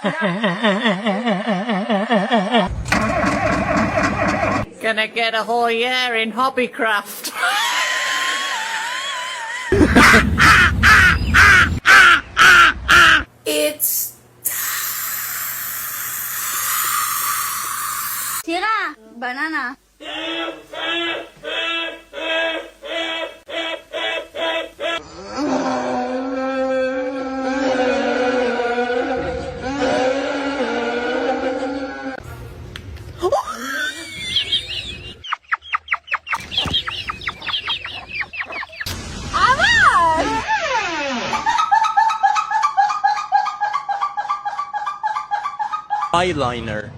Gonna get a whole year in hobbycraft. It's Tira, banana. Eyeliner.